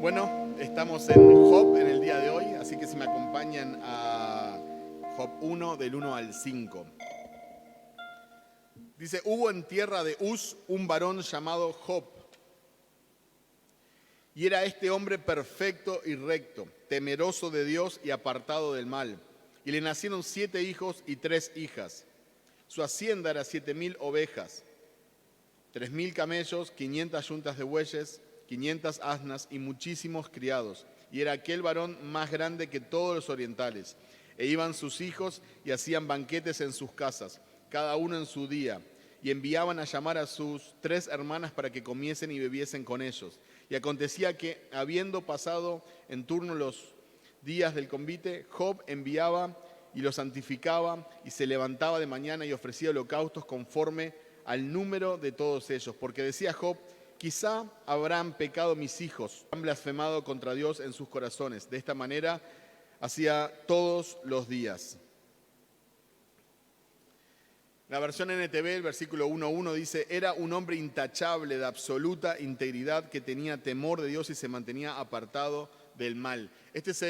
Bueno, estamos en Job en el día de hoy, así que si me acompañan a Job 1, del 1 al 5. Dice, hubo en tierra de Uz un varón llamado Job, y era este hombre perfecto y recto, temeroso de Dios y apartado del mal. Y le nacieron 7 hijos y 3 hijas. Su hacienda era 7.000 ovejas, 3.000 camellos, 500 yuntas de bueyes, 500 asnas y muchísimos criados. Y era aquel varón más grande que todos los orientales. E iban sus hijos y hacían banquetes en sus casas, cada uno en su día. Y enviaban a llamar a sus 3 hermanas para que comiesen y bebiesen con ellos. Y acontecía que, habiendo pasado en turno los días del convite, Job enviaba y los santificaba y se levantaba de mañana y ofrecía holocaustos conforme al número de todos ellos. Porque decía Job, quizá habrán pecado mis hijos, han blasfemado contra Dios en sus corazones. De esta manera hacía todos los días. La versión NTV, el versículo 1.1 dice, era un hombre intachable de absoluta integridad que tenía temor de Dios y se mantenía apartado del mal. Esta es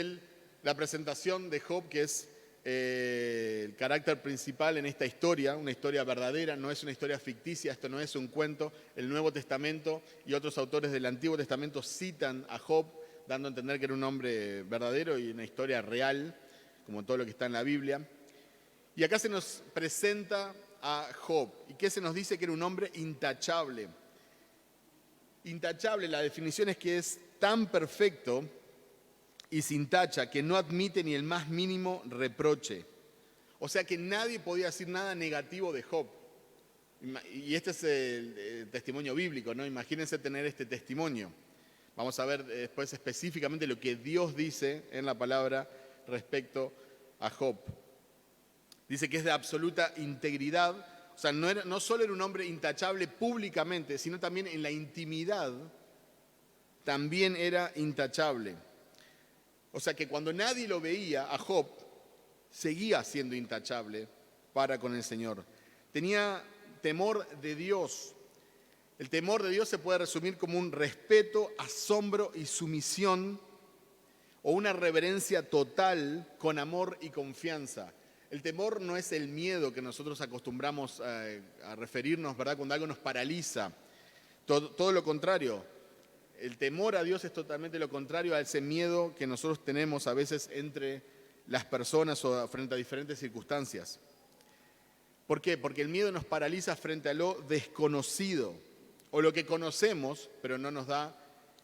la presentación de Job, que es el carácter principal en esta historia, una historia verdadera, no es una historia ficticia, esto no es un cuento. El Nuevo Testamento y otros autores del Antiguo Testamento citan a Job, dando a entender que era un hombre verdadero y una historia real, como todo lo que está en la Biblia. Y acá se nos presenta a Job. ¿Y qué se nos dice? Que era un hombre intachable. Intachable, la definición es que es tan perfecto y sin tacha que no admite ni el más mínimo reproche. O sea que nadie podía decir nada negativo de Job. Y este es el testimonio bíblico, ¿no? Imagínense tener este testimonio. Vamos a ver después específicamente lo que Dios dice en la palabra respecto a Job. Dice que es de absoluta integridad, o sea, no solo era un hombre intachable públicamente, sino también en la intimidad, también era intachable. O sea que cuando nadie lo veía, a Job, seguía siendo intachable para con el Señor. Tenía temor de Dios. El temor de Dios se puede resumir como un respeto, asombro y sumisión, o una reverencia total con amor y confianza. El temor no es el miedo que nosotros acostumbramos a referirnos, ¿verdad? Cuando algo nos paraliza. Todo lo contrario. El temor a Dios es totalmente lo contrario a ese miedo que nosotros tenemos a veces entre las personas o frente a diferentes circunstancias. ¿Por qué? Porque el miedo nos paraliza frente a lo desconocido o lo que conocemos, pero no nos da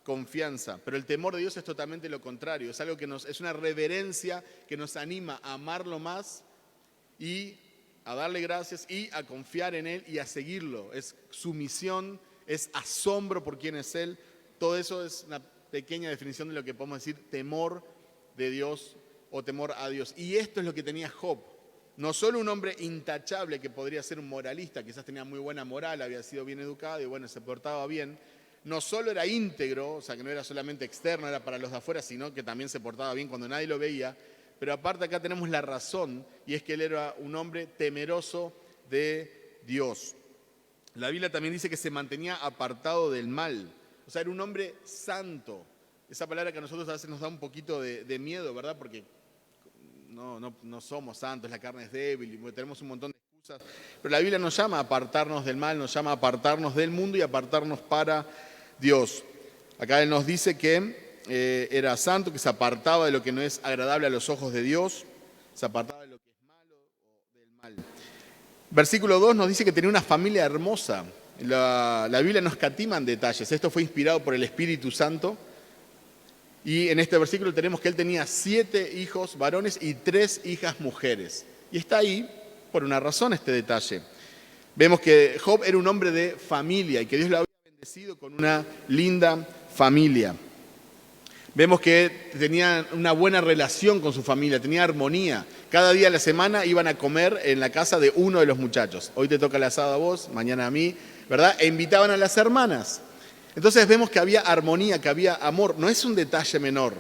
confianza. Pero el temor de Dios es totalmente lo contrario. Es algo que es una reverencia que nos anima a amarlo más y a darle gracias y a confiar en Él y a seguirlo. Es sumisión, es asombro por quién es Él. Todo eso es una pequeña definición de lo que podemos decir temor de Dios o temor a Dios. Y esto es lo que tenía Job. No solo un hombre intachable que podría ser un moralista, quizás tenía muy buena moral, había sido bien educado y bueno, se portaba bien. No solo era íntegro, o sea que no era solamente externo, era para los de afuera, sino que también se portaba bien cuando nadie lo veía. Pero aparte acá tenemos la razón, y es que él era un hombre temeroso de Dios. La Biblia también dice que se mantenía apartado del mal. O sea, era un hombre santo. Esa palabra que a nosotros a veces nos da un poquito de miedo, ¿verdad? Porque no somos santos, la carne es débil y tenemos un montón de excusas. Pero la Biblia nos llama a apartarnos del mal, nos llama a apartarnos del mundo y a apartarnos para Dios. Acá Él nos dice que era santo, que se apartaba de lo que no es agradable a los ojos de Dios, se apartaba de lo que es malo o del mal. Versículo 2 nos dice que tenía una familia hermosa. La Biblia no escatima en detalles. Esto fue inspirado por el Espíritu Santo. Y en este versículo tenemos que él tenía 7 hijos varones y 3 hijas mujeres. Y está ahí por una razón este detalle. Vemos que Job era un hombre de familia y que Dios lo había bendecido con una linda familia. Vemos que tenía una buena relación con su familia, tenía armonía. Cada día de la semana iban a comer en la casa de uno de los muchachos. Hoy te toca el asado a vos, mañana a mí, ¿verdad? E invitaban a las hermanas. Entonces vemos que había armonía, que había amor. No es un detalle menor.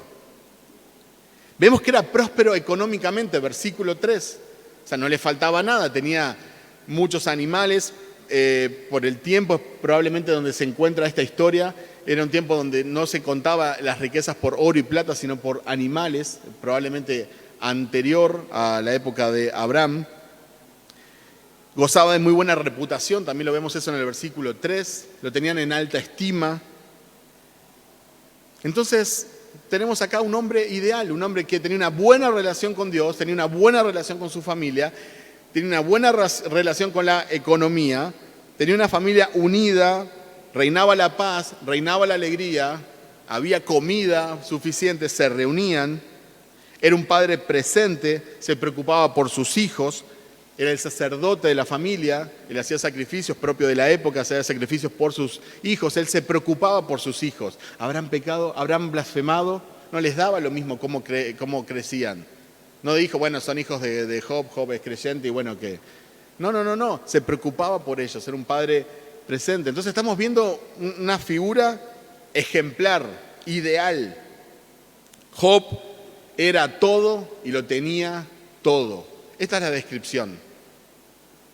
Vemos que era próspero económicamente, versículo 3. O sea, no le faltaba nada, tenía muchos animales. Por el tiempo probablemente donde se encuentra esta historia, era un tiempo donde no se contaba las riquezas por oro y plata, sino por animales, probablemente anterior a la época de Abraham. Gozaba de muy buena reputación, también lo vemos eso en el versículo 3, lo tenían en alta estima. Entonces, tenemos acá un hombre ideal, un hombre que tenía una buena relación con Dios, tenía una buena relación con su familia, tenía una buena relación con la economía, tenía una familia unida, reinaba la paz, reinaba la alegría, había comida suficiente, se reunían, era un padre presente, se preocupaba por sus hijos, era el sacerdote de la familia, él hacía sacrificios propios de la época, hacía sacrificios por sus hijos, él se preocupaba por sus hijos. ¿Habrán pecado? ¿Habrán blasfemado? No les daba lo mismo cómo crecían. No dijo, bueno, son hijos de Job, Job es creyente y bueno, ¿qué? No, se preocupaba por ellos, era un padre presente. Entonces estamos viendo una figura ejemplar, ideal. Job era todo y lo tenía todo. Esta es la descripción.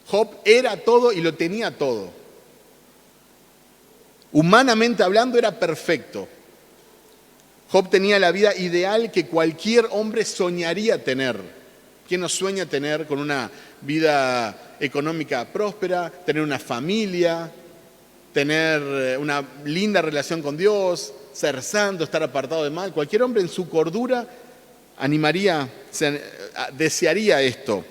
Job era todo y lo tenía todo. Humanamente hablando era perfecto. Job tenía la vida ideal que cualquier hombre soñaría tener. ¿Quién no sueña tener con una vida económica próspera, tener una familia, tener una linda relación con Dios, ser santo, estar apartado de mal? Cualquier hombre en su cordura desearía esto.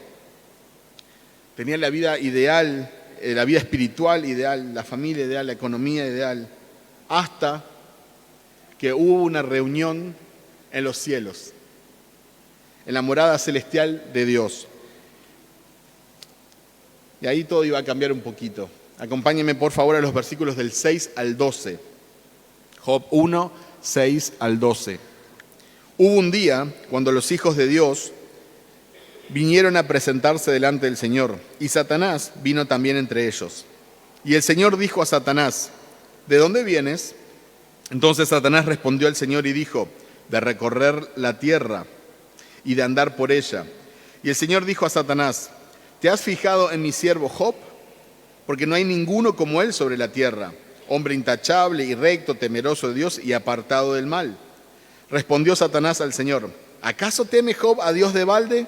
Tenía la vida ideal, la vida espiritual ideal, la familia ideal, la economía ideal, hasta que hubo una reunión en los cielos, en la morada celestial de Dios. Y ahí todo iba a cambiar un poquito. Acompáñenme por favor a los versículos del 6 al 12. Job 1, 6 al 12. Hubo un día cuando los hijos de Dios vinieron a presentarse delante del Señor, y Satanás vino también entre ellos. Y el Señor dijo a Satanás, ¿de dónde vienes? Entonces Satanás respondió al Señor y dijo, de recorrer la tierra y de andar por ella. Y el Señor dijo a Satanás, ¿te has fijado en mi siervo Job? Porque no hay ninguno como él sobre la tierra, hombre intachable y recto, temeroso de Dios y apartado del mal. Respondió Satanás al Señor, ¿acaso teme Job a Dios de balde?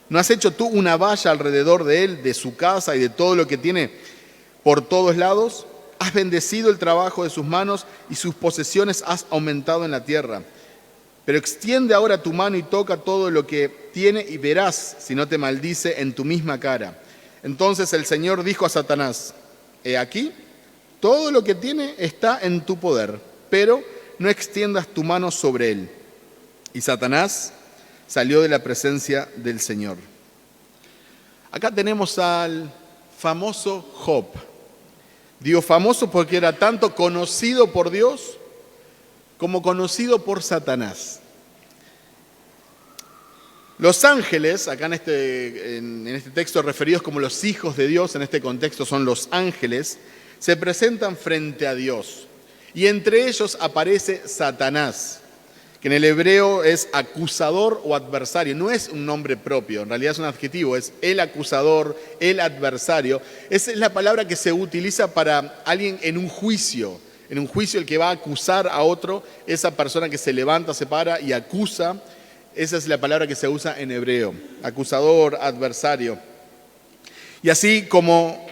¿No has hecho tú una valla alrededor de él, de su casa y de todo lo que tiene por todos lados? Has bendecido el trabajo de sus manos y sus posesiones has aumentado en la tierra. Pero extiende ahora tu mano y toca todo lo que tiene y verás si no te maldice en tu misma cara. Entonces el Señor dijo a Satanás, he aquí, todo lo que tiene está en tu poder, pero no extiendas tu mano sobre él. Y Satanás salió de la presencia del Señor. Acá tenemos al famoso Job. Digo famoso porque era tanto conocido por Dios como conocido por Satanás. Los ángeles, acá en este texto referidos como los hijos de Dios, en este contexto son los ángeles, se presentan frente a Dios. Y entre ellos aparece Satanás, que en el hebreo es acusador o adversario. No es un nombre propio, en realidad es un adjetivo, es el acusador, el adversario. Esa es la palabra que se utiliza para alguien en un juicio. En un juicio el que va a acusar a otro, esa persona que se levanta, se para y acusa, esa es la palabra que se usa en hebreo, acusador, adversario. Y así como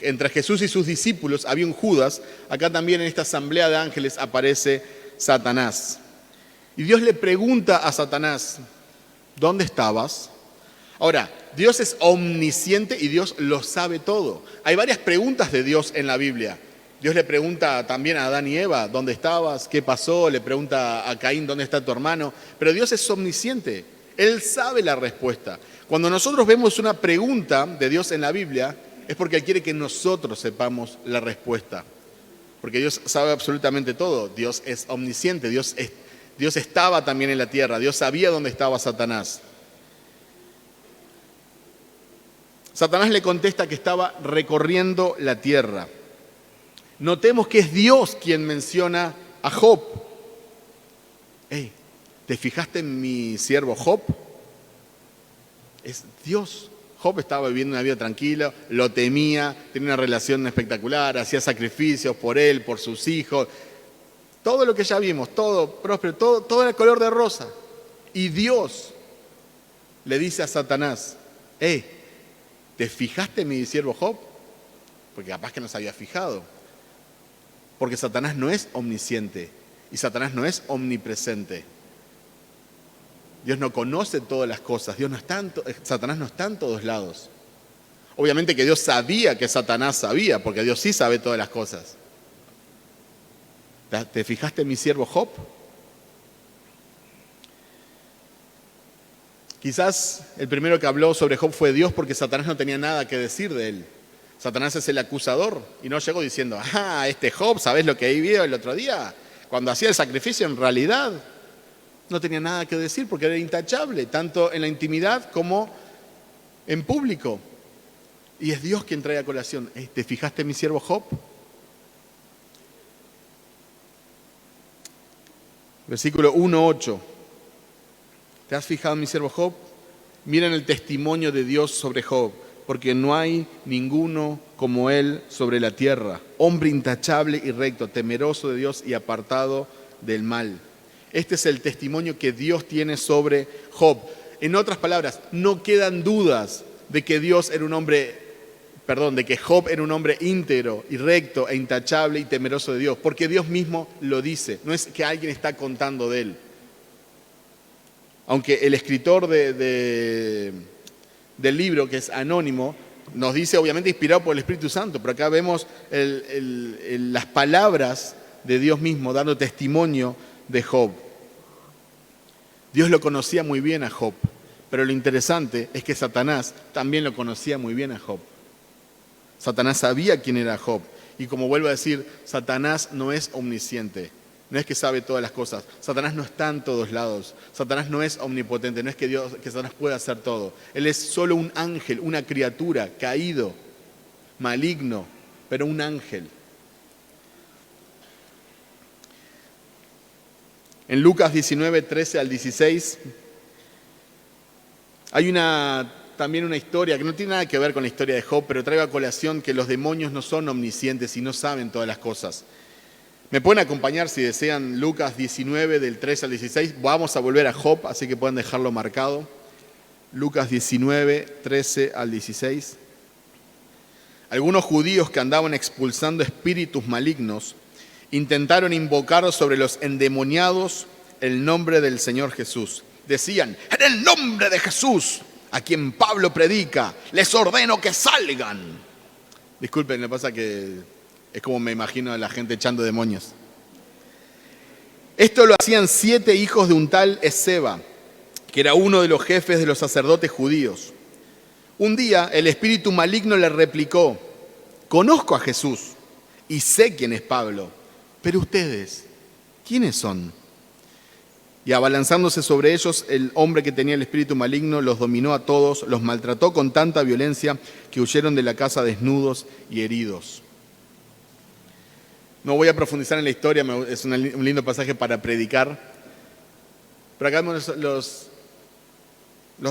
entre Jesús y sus discípulos había un Judas, acá también en esta asamblea de ángeles aparece Satanás. Y Dios le pregunta a Satanás, ¿dónde estabas? Ahora, Dios es omnisciente y Dios lo sabe todo. Hay varias preguntas de Dios en la Biblia. Dios le pregunta también a Adán y Eva, ¿dónde estabas? ¿Qué pasó? Le pregunta a Caín, ¿dónde está tu hermano? Pero Dios es omnisciente, Él sabe la respuesta. Cuando nosotros vemos una pregunta de Dios en la Biblia, es porque Él quiere que nosotros sepamos la respuesta. Porque Dios sabe absolutamente todo. Dios es omnisciente, Dios estaba también en la tierra, Dios sabía dónde estaba Satanás. Satanás le contesta que estaba recorriendo la tierra. Notemos que es Dios quien menciona a Job. Hey, ¿te fijaste en mi siervo Job? Es Dios. Job estaba viviendo una vida tranquila, lo temía, tenía una relación espectacular, hacía sacrificios por él, por sus hijos. Todo lo que ya vimos, todo próspero, todo era color de rosa. Y Dios le dice a Satanás, ¿te fijaste en mi siervo Job? Porque capaz que no se había fijado. Porque Satanás no es omnisciente y Satanás no es omnipresente. Dios no conoce todas las cosas, Satanás no está en todos lados. Obviamente que Dios sabía que Satanás sabía, porque Dios sí sabe todas las cosas. ¿Te fijaste en mi siervo Job? Quizás el primero que habló sobre Job fue Dios porque Satanás no tenía nada que decir de él. Satanás es el acusador y no llegó diciendo, este Job, ¿sabés lo que ahí vio el otro día? Cuando hacía el sacrificio en realidad no tenía nada que decir porque era intachable, tanto en la intimidad como en público. Y es Dios quien trae a colación, ¿te fijaste en mi siervo Job? Versículo 1:8. ¿Te has fijado en mi siervo Job? Miren el testimonio de Dios sobre Job, porque no hay ninguno como él sobre la tierra, hombre intachable y recto, temeroso de Dios y apartado del mal. Este es el testimonio que Dios tiene sobre Job. En otras palabras, no quedan dudas de que de que Job era un hombre íntegro y recto e intachable y temeroso de Dios, porque Dios mismo lo dice, no es que alguien está contando de él. Aunque el escritor del libro, que es anónimo, nos dice, obviamente inspirado por el Espíritu Santo, pero acá vemos las palabras de Dios mismo dando testimonio de Job. Dios lo conocía muy bien a Job, pero lo interesante es que Satanás también lo conocía muy bien a Job. Satanás sabía quién era Job. Y como vuelvo a decir, Satanás no es omnisciente. No es que sabe todas las cosas. Satanás no está en todos lados. Satanás no es omnipotente. No es que Satanás pueda hacer todo. Él es solo un ángel, una criatura, caído, maligno, pero un ángel. En Lucas 19, 13 al 16, hay también una historia que no tiene nada que ver con la historia de Job, pero traigo a colación que los demonios no son omniscientes y no saben todas las cosas. Me pueden acompañar si desean Lucas 19 del 13 al 16. Vamos a volver a Job, así que pueden dejarlo marcado. Lucas 19, 13 al 16. Algunos judíos que andaban expulsando espíritus malignos intentaron invocar sobre los endemoniados el nombre del Señor Jesús. Decían, en el nombre de Jesús, a quien Pablo predica, les ordeno que salgan. Disculpen, me pasa que es como me imagino a la gente echando demonios. Esto lo hacían 7 hijos de un tal Esceva, que era uno de los jefes de los sacerdotes judíos. Un día el espíritu maligno le replicó, conozco a Jesús y sé quién es Pablo, pero ustedes, ¿quiénes son? Y abalanzándose sobre ellos, el hombre que tenía el espíritu maligno los dominó a todos, los maltrató con tanta violencia que huyeron de la casa desnudos y heridos. No voy a profundizar en la historia, es un lindo pasaje para predicar. Pero acá los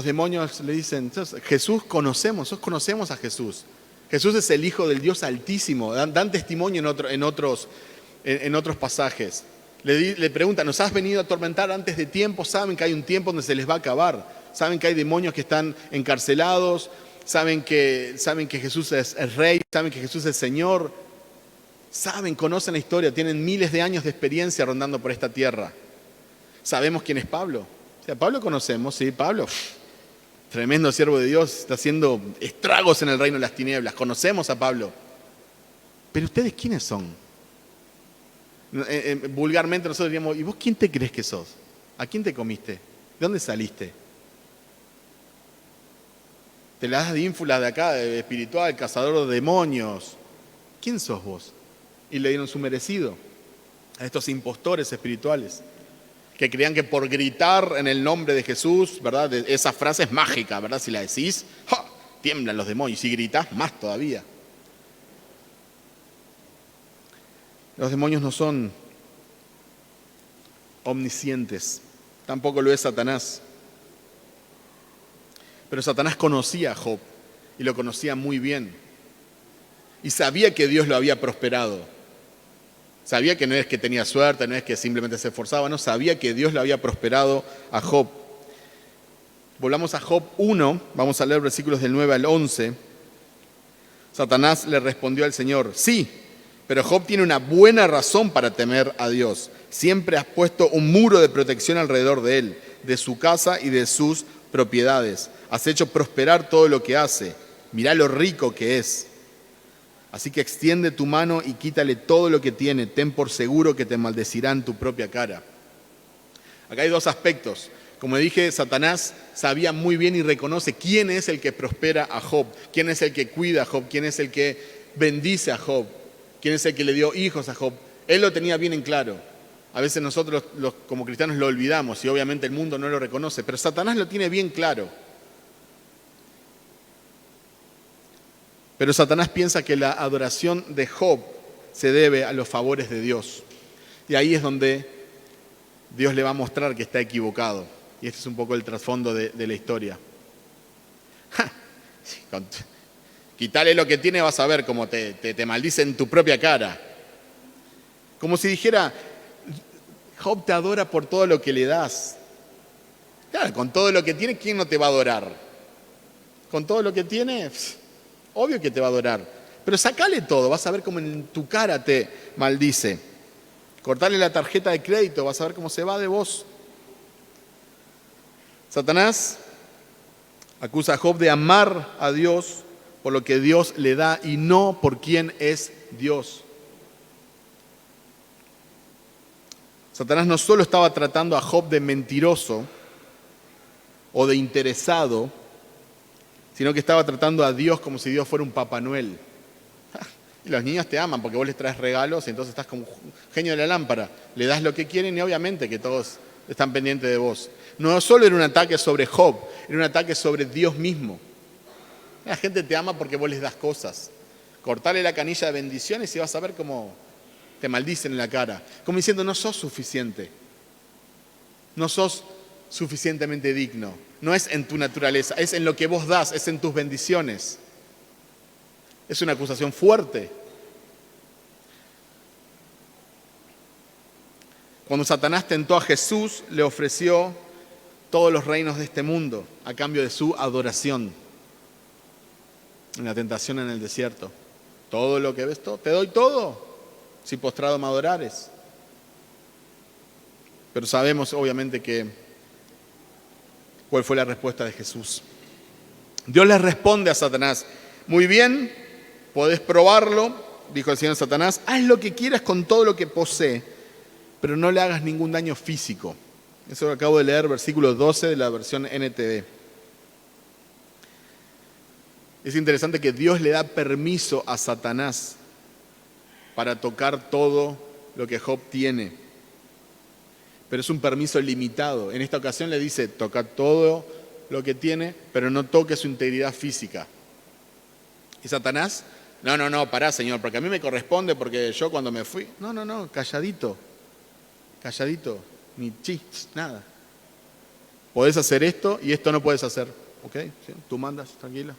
demonios le dicen, Jesús nosotros conocemos a Jesús. Jesús es el Hijo del Dios Altísimo. Dan testimonio en otros pasajes. Le preguntan, ¿nos has venido a atormentar antes de tiempo? Saben que hay un tiempo donde se les va a acabar. Saben que hay demonios que están encarcelados. Saben que Jesús es el Rey. Saben que Jesús es Señor. Conocen la historia. Tienen miles de años de experiencia rondando por esta tierra. Sabemos quién es Pablo. O sea, Pablo conocemos, sí, Pablo. Tremendo siervo de Dios. Está haciendo estragos en el reino de las tinieblas. Conocemos a Pablo. Pero ustedes, ¿quiénes son? Vulgarmente nosotros diríamos, ¿y vos quién te crees que sos? ¿A quién te comiste? ¿De dónde saliste? Te la das de ínfulas de acá, de espiritual, cazador de demonios. ¿Quién sos vos? Y le dieron su merecido a estos impostores espirituales que creían que por gritar en el nombre de Jesús, ¿verdad? Esa frase es mágica, ¿verdad? Si la decís, ¡ja!, tiemblan los demonios. Y si gritás, más todavía. Los demonios no son omniscientes, tampoco lo es Satanás. Pero Satanás conocía a Job y lo conocía muy bien. Y sabía que Dios lo había prosperado. Sabía que no es que tenía suerte, no es que simplemente se esforzaba, no, sabía que Dios lo había prosperado a Job. Volvamos a Job 1, vamos a leer versículos del 9 al 11. Satanás le respondió al Señor: sí, pero Job tiene una buena razón para temer a Dios. Siempre has puesto un muro de protección alrededor de él, de su casa y de sus propiedades. Has hecho prosperar todo lo que hace. Mirá lo rico que es. Así que extiende tu mano y quítale todo lo que tiene. Ten por seguro que te maldecirá en tu propia cara. Acá hay dos aspectos. Como dije, Satanás sabía muy bien y reconoce quién es el que prospera a Job, quién es el que cuida a Job, quién es el que bendice a Job, quién es el que le dio hijos a Job. Él lo tenía bien en claro. A veces nosotros como cristianos lo olvidamos y obviamente el mundo no lo reconoce, pero Satanás lo tiene bien claro. Pero Satanás piensa que la adoración de Job se debe a los favores de Dios. Y ahí es donde Dios le va a mostrar que está equivocado. Y este es un poco el trasfondo de la historia. Quítale lo que tiene, vas a ver cómo te maldice en tu propia cara. Como si dijera: Job te adora por todo lo que le das. Claro, con todo lo que tiene, ¿quién no te va a adorar? Con todo lo que tiene, obvio que te va a adorar. Pero sacale todo, vas a ver cómo en tu cara te maldice. Cortarle la tarjeta de crédito, vas a ver cómo se va de vos. Satanás acusa a Job de amar a Dios por lo que Dios le da y no por quién es Dios. Satanás no solo estaba tratando a Job de mentiroso o de interesado, sino que estaba tratando a Dios como si Dios fuera un Papá Noel. Y los niños te aman porque vos les traes regalos y entonces estás como un genio de la lámpara. Le das lo que quieren y obviamente que todos están pendientes de vos. No solo era un ataque sobre Job, era un ataque sobre Dios mismo. La gente te ama porque vos les das cosas. Cortarle la canilla de bendiciones y vas a ver cómo te maldicen en la cara. Como diciendo: no sos suficiente. No sos suficientemente digno. No es en tu naturaleza, es en lo que vos das, es en tus bendiciones. Es una acusación fuerte. Cuando Satanás tentó a Jesús, le ofreció todos los reinos de este mundo a cambio de su adoración. En la tentación en el desierto. Todo lo que ves, todo, te doy todo, si postrado me adorares. Pero sabemos obviamente cuál fue la respuesta de Jesús. Dios le responde a Satanás: muy bien, podés probarlo, dijo el Señor a Satanás, haz lo que quieras con todo lo que posee, pero no le hagas ningún daño físico. Eso lo acabo de leer, versículo 12 de la versión NTV. Es interesante que Dios le da permiso a Satanás para tocar todo lo que Job tiene. Pero es un permiso limitado. En esta ocasión le dice: toca todo lo que tiene, pero no toque su integridad física. Y Satanás: no, pará, Señor, porque a mí me corresponde, porque yo cuando me fui... No, calladito, ni chis, nada. Podés hacer esto y esto no puedes hacer. ¿Ok? ¿Sí? Tú mandas, tranquila.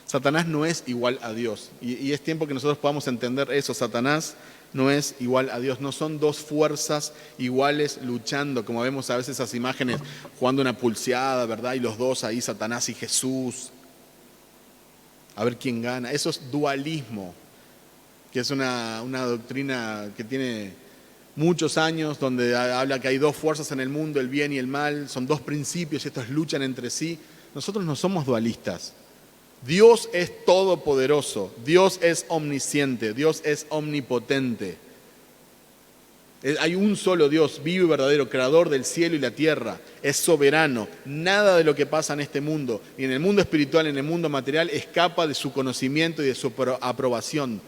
Satanás no es igual a Dios. Y es tiempo que nosotros podamos entender eso. Satanás no es igual a Dios. No son dos fuerzas iguales luchando, como vemos a veces esas imágenes jugando una pulseada, ¿verdad? Y los dos ahí, Satanás y Jesús. A ver quién gana. Eso es dualismo, que es una doctrina que tiene muchos años, donde habla que hay dos fuerzas en el mundo, el bien y el mal. Son dos principios y estos luchan entre sí. Nosotros no somos dualistas. Dios es todopoderoso, Dios es omnisciente, Dios es omnipotente. Hay un solo Dios, vivo y verdadero, creador del cielo y la tierra. Es soberano. Nada de lo que pasa en este mundo, ni en el mundo espiritual, ni en el mundo material, escapa de su conocimiento y de su aprobación.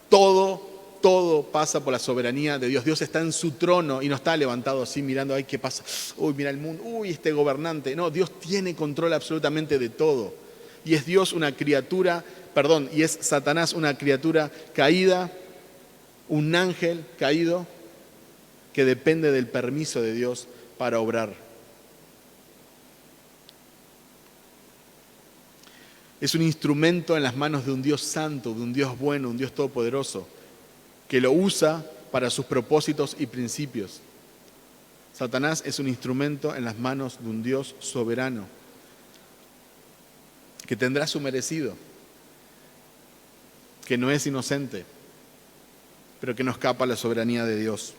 Todo pasa por la soberanía de Dios. Dios está en su trono y no está levantado así mirando: ay, ¿qué pasa? Uy, mira el mundo, uy, este gobernante. No, Dios tiene control absolutamente de todo. Y es Dios una criatura, y es Satanás una criatura caída, un ángel caído que depende del permiso de Dios para obrar. es un instrumento en las manos de un Dios santo, de un Dios bueno, un Dios todopoderoso, que lo usa para sus propósitos y principios. Satanás es un instrumento en las manos de un Dios soberano, que tendrá su merecido, que no es inocente, pero que no escapa a la soberanía de Dios.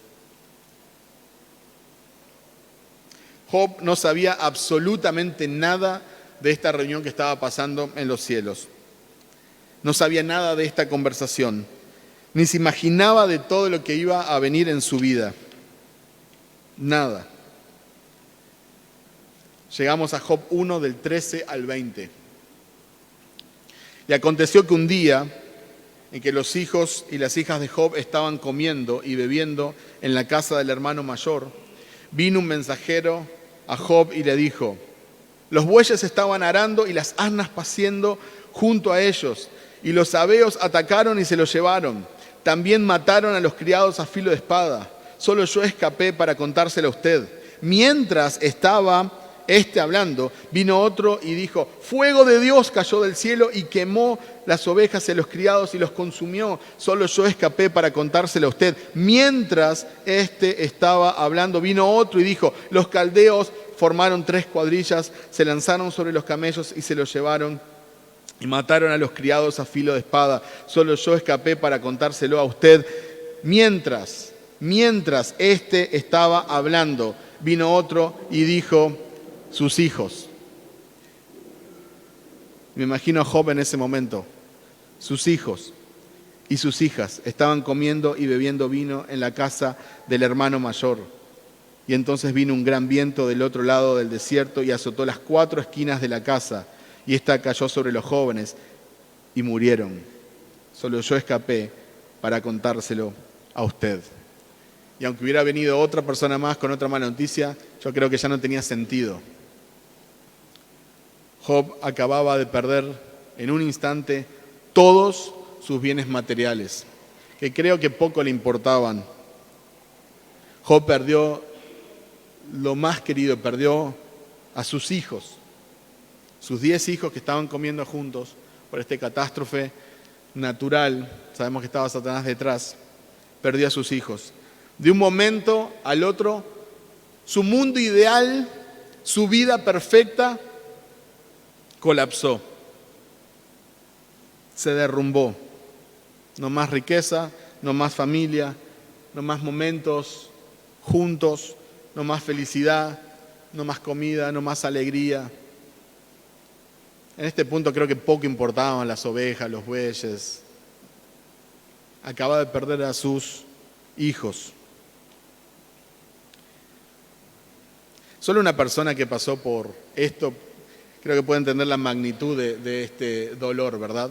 Job no sabía absolutamente nada de esta reunión que estaba pasando en los cielos. No sabía nada de esta conversación, ni se imaginaba de todo lo que iba a venir en su vida. Nada. Llegamos a Job 1 del 13 al 20. Y aconteció que un día en que los hijos y las hijas de Job estaban comiendo y bebiendo en la casa del hermano mayor, vino un mensajero a Job y le dijo: los bueyes estaban arando y las asnas paciendo junto a ellos, y los sabeos atacaron y se los llevaron. También mataron a los criados a filo de espada. Solo yo escapé para contárselo a usted. Mientras estaba hablando, vino otro y dijo: fuego de Dios cayó del cielo y quemó las ovejas y a los criados y los consumió. Solo yo escapé para contárselo a usted. Mientras estaba hablando, vino otro y dijo: los caldeos formaron 3 cuadrillas, se lanzaron sobre los camellos y se los llevaron y mataron a los criados a filo de espada. Solo yo escapé para contárselo a usted. Mientras estaba hablando, vino otro y dijo: sus hijos. Me imagino a Job en ese momento. Sus hijos y sus hijas estaban comiendo y bebiendo vino en la casa del hermano mayor. Y entonces vino un gran viento del otro lado del desierto y azotó las 4 esquinas de la casa, y ésta cayó sobre los jóvenes y murieron. Solo yo escapé para contárselo a usted. Y aunque hubiera venido otra persona más con otra mala noticia, yo creo que ya no tenía sentido. Job acababa de perder en un instante todos sus bienes materiales, que creo que poco le importaban. Job perdió lo más querido, perdió a sus hijos, sus 10 hijos que estaban comiendo juntos por esta catástrofe natural. Sabemos que estaba Satanás detrás. Perdió a sus hijos. De un momento al otro, su mundo ideal, su vida perfecta, colapsó. Se derrumbó. No más riqueza, no más familia, no más momentos juntos, no más felicidad, no más comida, no más alegría. En este punto creo que poco importaban las ovejas, los bueyes. Acaba de perder a sus hijos. Solo una persona que pasó por esto creo que puede entender la magnitud de este dolor, ¿verdad?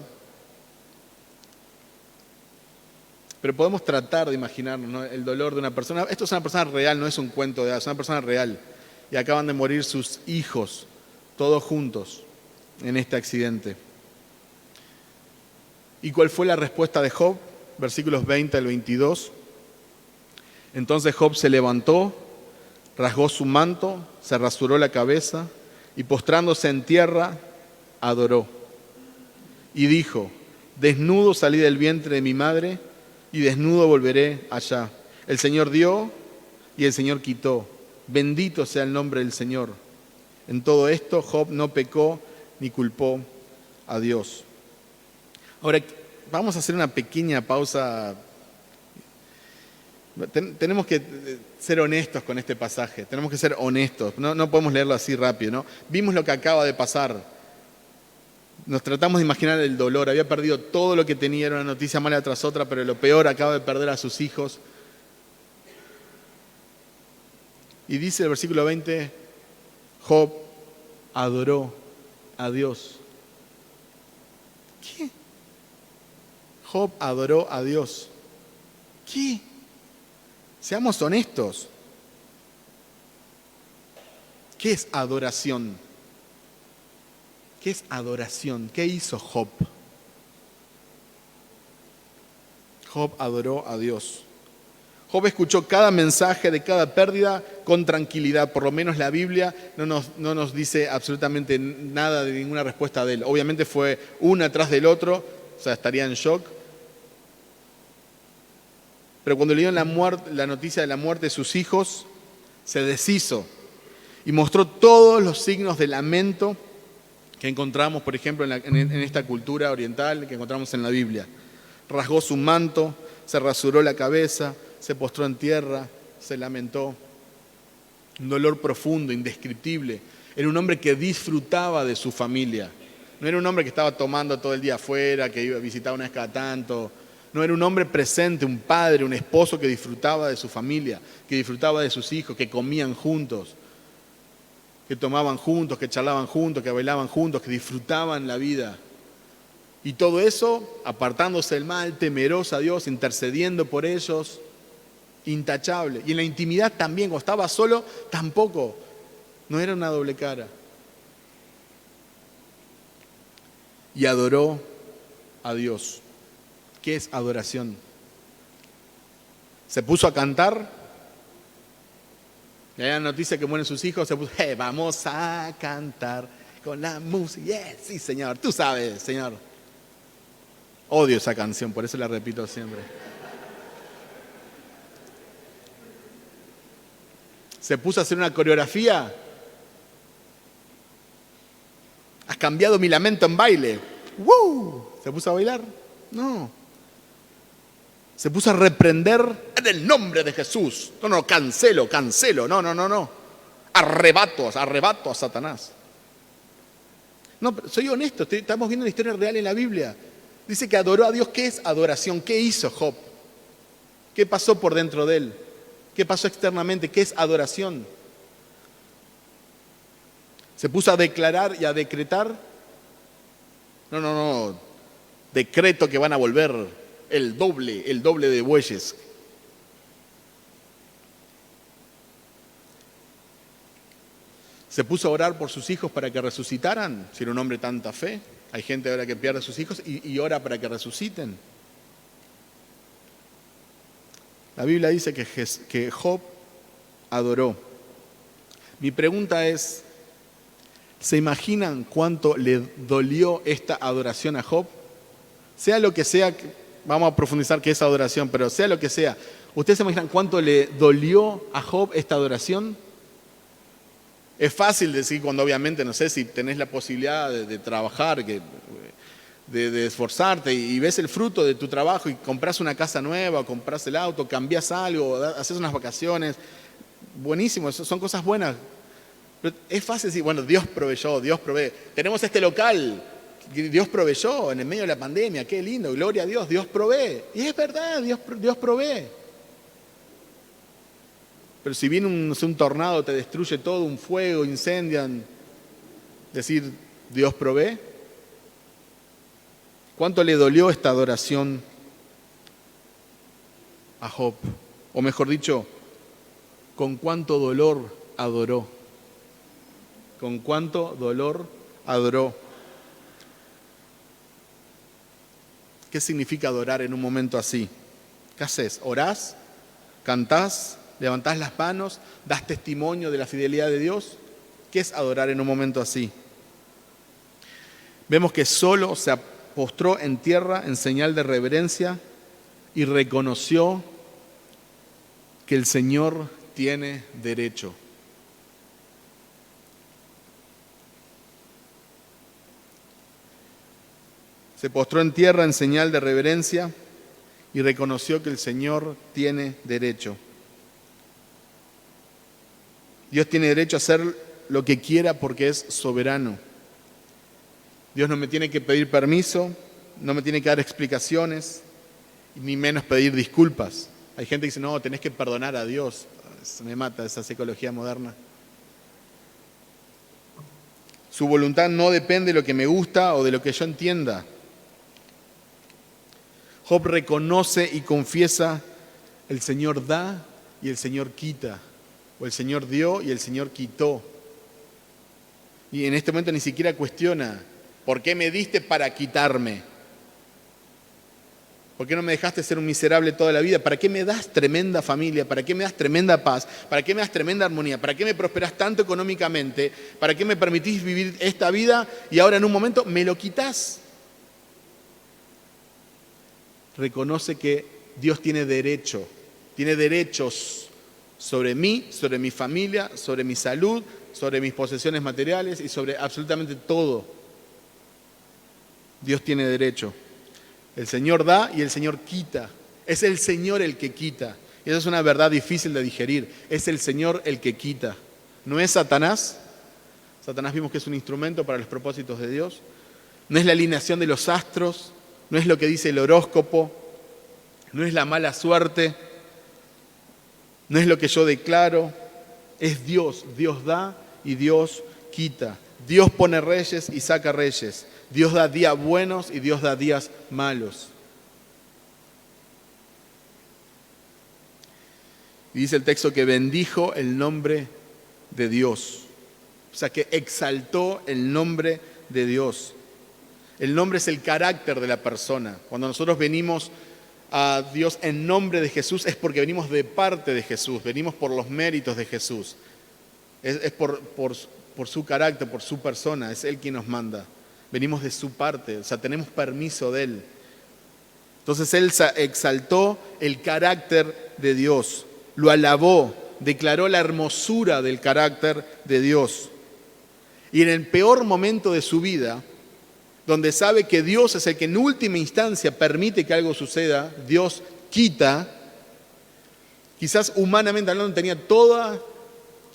Pero podemos tratar de imaginarnos, ¿no?, el dolor de una persona. Esto es una persona real, no es un cuento de hadas, es una persona real. Y acaban de morir sus hijos, todos juntos, en este accidente. ¿Y cuál fue la respuesta de Job? Versículos 20 al 22. Entonces Job se levantó, rasgó su manto, se rasuró la cabeza y postrándose en tierra, adoró. Y dijo: desnudo salí del vientre de mi madre y desnudo volveré allá. El Señor dio y el Señor quitó. Bendito sea el nombre del Señor. En todo esto Job no pecó ni culpó a Dios. Ahora, vamos a hacer una pequeña pausa. Tenemos que ser honestos con este pasaje, tenemos que ser honestos, no podemos leerlo así rápido, ¿no? Vimos lo que acaba de pasar, nos tratamos de imaginar el dolor, había perdido todo lo que tenía, era una noticia mala tras otra, pero lo peor, acaba de perder a sus hijos. Y dice el versículo 20, Job adoró a Dios. ¿Qué? Job adoró a Dios. ¿Qué? Seamos honestos. ¿Qué es adoración? ¿Qué es adoración? ¿Qué hizo Job? Job adoró a Dios. Job escuchó cada mensaje de cada pérdida con tranquilidad. Por lo menos la Biblia no nos dice absolutamente nada de ninguna respuesta de él. Obviamente fue una tras del otro, o sea, estaría en shock. Pero cuando le dieron la noticia de la muerte de sus hijos, se deshizo y mostró todos los signos de lamento que encontramos, por ejemplo, en esta cultura oriental, que encontramos en la Biblia. Rasgó su manto, se rasuró la cabeza, se postró en tierra, se lamentó. Un dolor profundo, indescriptible. Era un hombre que disfrutaba de su familia. No era un hombre que estaba tomando todo el día afuera, que iba a visitar una vez cada tanto. No, era un hombre presente, un padre, un esposo que disfrutaba de su familia, que disfrutaba de sus hijos, que comían juntos, que tomaban juntos, que charlaban juntos, que bailaban juntos, que disfrutaban la vida. Y todo eso apartándose del mal, temeroso a Dios, intercediendo por ellos, intachable. Y en la intimidad también, cuando estaba solo, tampoco. No era una doble cara. Y adoró a Dios. ¿Qué es adoración? Se puso a cantar. Y hay una noticia que mueren sus hijos, se puso, vamos a cantar con la música. Yes, sí, Señor, tú sabes, Señor. Odio esa canción, por eso la repito siempre. Se puso a hacer una coreografía. Has cambiado mi lamento en baile. ¡Woo! ¿Se puso a bailar? No. Se puso a reprender en el nombre de Jesús. No, cancelo. No. Arrebato a Satanás. No, pero soy honesto, estamos viendo una historia real en la Biblia. Dice que adoró a Dios. ¿Qué es adoración? ¿Qué hizo Job? ¿Qué pasó por dentro de él? ¿Qué pasó externamente? ¿Qué es adoración? Se puso a declarar y a decretar. No. Decreto que van a volver el doble de bueyes. Se puso a orar por sus hijos para que resucitaran. Si era un hombre de tanta fe. Hay gente ahora que pierde a sus hijos y ora para que resuciten. La Biblia dice que Job adoró. Mi pregunta es, ¿se imaginan cuánto le dolió esta adoración a Job? Sea lo que sea, vamos a profundizar qué es adoración, pero sea lo que sea, ¿ustedes se imaginan cuánto le dolió a Job esta adoración? Es fácil decir cuando obviamente, no sé, si tenés la posibilidad de trabajar, de esforzarte y ves el fruto de tu trabajo y compras una casa nueva, o compras el auto, cambias algo, haces unas vacaciones, buenísimo, son cosas buenas. Pero es fácil decir, bueno, Dios proveyó, Dios provee. Tenemos este local, Dios proveyó en el medio de la pandemia, qué lindo, gloria a Dios, Dios provee. Y es verdad, Dios provee. Pero si viene un tornado, te destruye todo, un fuego, incendian, decir, Dios provee. ¿Cuánto le dolió esta adoración a Job? O mejor dicho, ¿con cuánto dolor adoró? ¿Con cuánto dolor adoró? ¿Qué significa adorar en un momento así? ¿Qué haces? ¿Orás? ¿Cantás? ¿Levantás las manos? ¿Das testimonio de la fidelidad de Dios? ¿Qué es adorar en un momento así? Vemos que solo se postró en tierra en señal de reverencia y reconoció que el Señor tiene derecho. Se postró en tierra en señal de reverencia y reconoció que el Señor tiene derecho. Dios tiene derecho a hacer lo que quiera porque es soberano. Dios no me tiene que pedir permiso, no me tiene que dar explicaciones, ni menos pedir disculpas. Hay gente que dice, no, tenés que perdonar a Dios. Me mata esa psicología moderna. Su voluntad no depende de lo que me gusta o de lo que yo entienda. Job reconoce y confiesa, el Señor da y el Señor quita. O el Señor dio y el Señor quitó. Y en este momento ni siquiera cuestiona, ¿por qué me diste para quitarme? ¿Por qué no me dejaste ser un miserable toda la vida? ¿Para qué me das tremenda familia? ¿Para qué me das tremenda paz? ¿Para qué me das tremenda armonía? ¿Para qué me prosperás tanto económicamente? ¿Para qué me permitís vivir esta vida y ahora en un momento me lo quitas? Reconoce que Dios tiene derechos sobre mí, sobre mi familia, sobre mi salud, sobre mis posesiones materiales y sobre absolutamente todo. Dios tiene derecho. El Señor da y el Señor quita. Es el Señor el que quita. Y esa es una verdad difícil de digerir. Es el Señor el que quita. No es Satanás. Satanás vimos que es un instrumento para los propósitos de Dios. No es la alineación de los astros. No es lo que dice el horóscopo. No es la mala suerte. No es lo que yo declaro. Es Dios. Dios da y Dios quita. Dios pone reyes y saca reyes. Dios da días buenos y Dios da días malos. Y dice el texto que bendijo el nombre de Dios. O sea, que exaltó el nombre de Dios. El nombre es el carácter de la persona. Cuando nosotros venimos a Dios en nombre de Jesús es porque venimos de parte de Jesús, venimos por los méritos de Jesús. Es por su carácter, por su persona, es Él quien nos manda. Venimos de su parte, o sea, tenemos permiso de Él. Entonces Él exaltó el carácter de Dios, lo alabó, declaró la hermosura del carácter de Dios. Y en el peor momento de su vida, donde sabe que Dios es el que en última instancia permite que algo suceda, Dios quita, quizás humanamente hablando tenía todas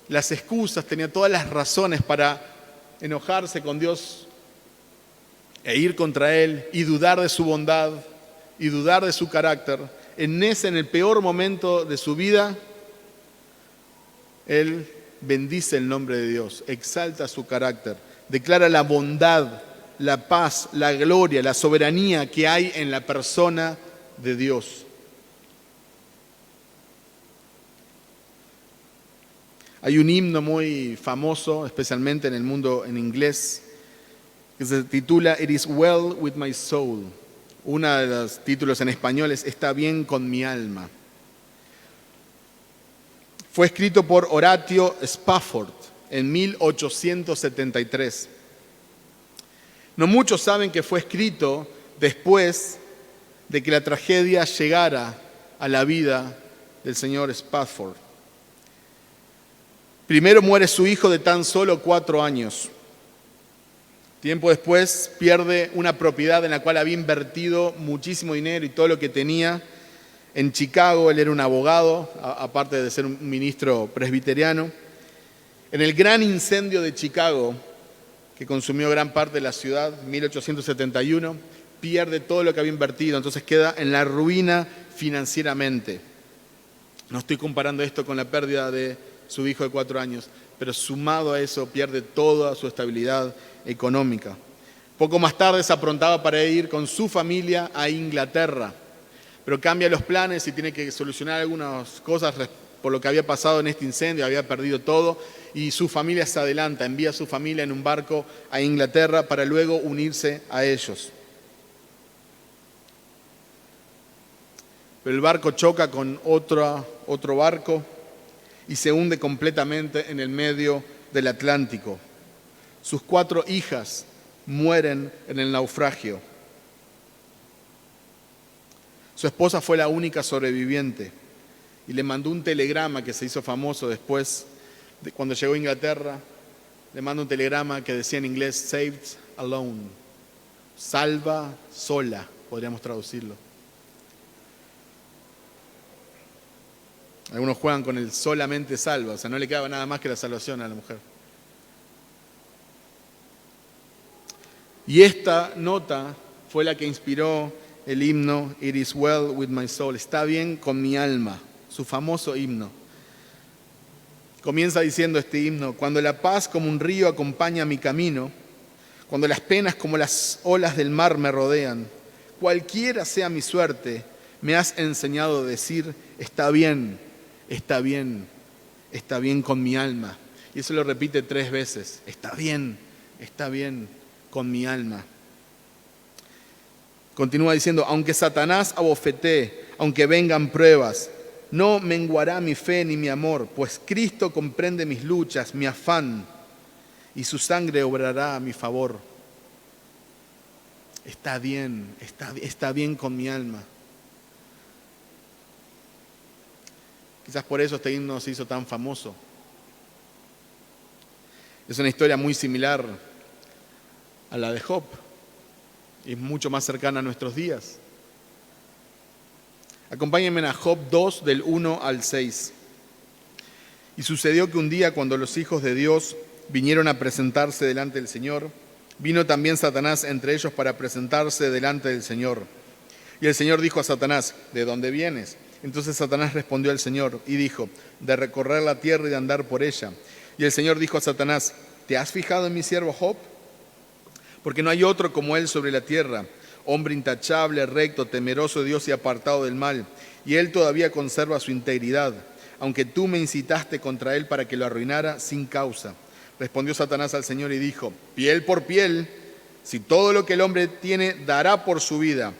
las excusas, tenía todas las razones para enojarse con Dios e ir contra Él y dudar de su bondad y dudar de su carácter. En el peor momento de su vida, Él bendice el nombre de Dios, exalta su carácter, declara la bondad, la paz, la gloria, la soberanía que hay en la persona de Dios. Hay un himno muy famoso, especialmente en el mundo en inglés, que se titula It is well with my soul. Uno de los títulos en español es Está bien con mi alma. Fue escrito por Horatio Spafford en 1873. No muchos saben que fue escrito después de que la tragedia llegara a la vida del señor Spafford. Primero muere su hijo de tan solo 4 años. Tiempo después pierde una propiedad en la cual había invertido muchísimo dinero y todo lo que tenía. En Chicago, él era un abogado, aparte de ser un ministro presbiteriano. En el gran incendio de Chicago, que consumió gran parte de la ciudad, 1871, pierde todo lo que había invertido, entonces queda en la ruina financieramente. No estoy comparando esto con la pérdida de su hijo de 4 años, pero sumado a eso pierde toda su estabilidad económica. Poco más tarde se aprontaba para ir con su familia a Inglaterra, pero cambia los planes y tiene que solucionar algunas cosas por lo que había pasado en este incendio, había perdido todo y su familia se adelanta, envía a su familia en un barco a Inglaterra para luego unirse a ellos. Pero el barco choca con otro barco y se hunde completamente en el medio del Atlántico. Sus 4 hijas mueren en el naufragio. Su esposa fue la única sobreviviente y le mandó un telegrama que se hizo famoso después, cuando llegó a Inglaterra, le mandó un telegrama que decía en inglés, saved alone, salva sola, podríamos traducirlo. Algunos juegan con el solamente salva, o sea, no le quedaba nada más que la salvación a la mujer. Y esta nota fue la que inspiró el himno It is well with my soul, está bien con mi alma, su famoso himno. Comienza diciendo este himno, cuando la paz como un río acompaña mi camino, cuando las penas como las olas del mar me rodean, cualquiera sea mi suerte, me has enseñado a decir, está bien, está bien, está bien con mi alma. Y eso lo repite 3 veces, está bien con mi alma. Continúa diciendo, aunque Satanás abofetee, aunque vengan pruebas, no menguará mi fe ni mi amor, pues Cristo comprende mis luchas, mi afán, y su sangre obrará a mi favor. Está bien con mi alma. Quizás por eso este himno se hizo tan famoso. Es una historia muy similar a la de Job y es mucho más cercana a nuestros días. Acompáñenme a Job 2 del 1 al 6. Y sucedió que un día cuando los hijos de Dios vinieron a presentarse delante del Señor, vino también Satanás entre ellos para presentarse delante del Señor. Y el Señor dijo a Satanás, ¿de dónde vienes? Entonces Satanás respondió al Señor y dijo, de recorrer la tierra y de andar por ella. Y el Señor dijo a Satanás, ¿te has fijado en mi siervo Job? Porque no hay otro como él sobre la tierra, hombre intachable, recto, temeroso de Dios y apartado del mal. Y él todavía conserva su integridad, aunque tú me incitaste contra él para que lo arruinara sin causa. Respondió Satanás al Señor y dijo, piel por piel, si todo lo que el hombre tiene dará por su vida.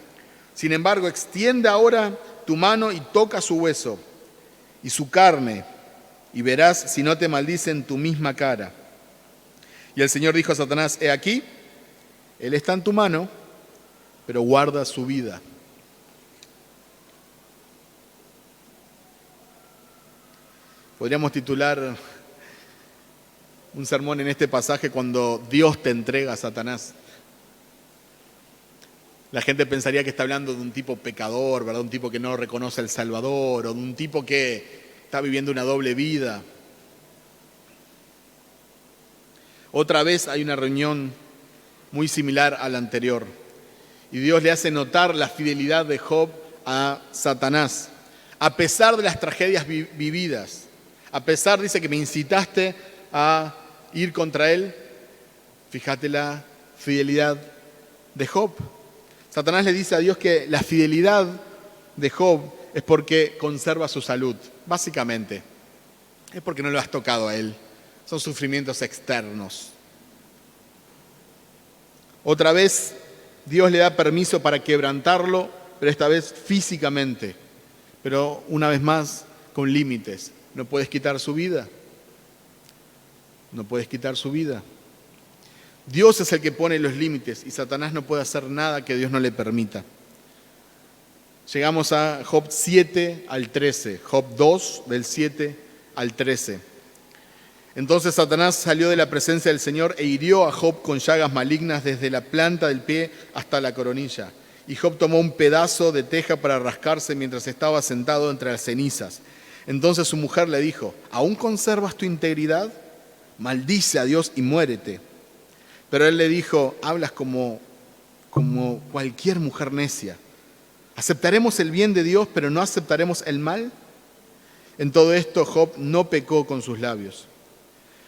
Sin embargo, extiende ahora tu mano y toca su hueso y su carne, y verás si no te maldice en tu misma cara. Y el Señor dijo a Satanás, he aquí, él está en tu mano, pero guarda su vida. Podríamos titular un sermón en este pasaje cuando Dios te entrega a Satanás. La gente pensaría que está hablando de un tipo pecador, ¿verdad? Un tipo que no reconoce al Salvador, o de un tipo que está viviendo una doble vida. Otra vez hay una reunión muy similar a la anterior. Y Dios le hace notar la fidelidad de Job a Satanás. A pesar de las tragedias vividas, a pesar, dice, que me incitaste a ir contra él, fíjate la fidelidad de Job. Satanás le dice a Dios que la fidelidad de Job es porque conserva su salud, básicamente. Es porque no lo has tocado a él. Son sufrimientos externos. Otra vez Dios le da permiso para quebrantarlo, pero esta vez físicamente. Pero una vez más, con límites. No puedes quitar su vida. No puedes quitar su vida. Dios es el que pone los límites y Satanás no puede hacer nada que Dios no le permita. Llegamos a Job 7 al 13. Job 2 del 7 al 13. Entonces Satanás salió de la presencia del Señor e hirió a Job con llagas malignas desde la planta del pie hasta la coronilla. Y Job tomó un pedazo de teja para rascarse mientras estaba sentado entre las cenizas. Entonces su mujer le dijo, ¿aún conservas tu integridad? Maldice a Dios y muérete. Pero él le dijo, hablas como cualquier mujer necia. ¿Aceptaremos el bien de Dios, pero no aceptaremos el mal? En todo esto Job no pecó con sus labios.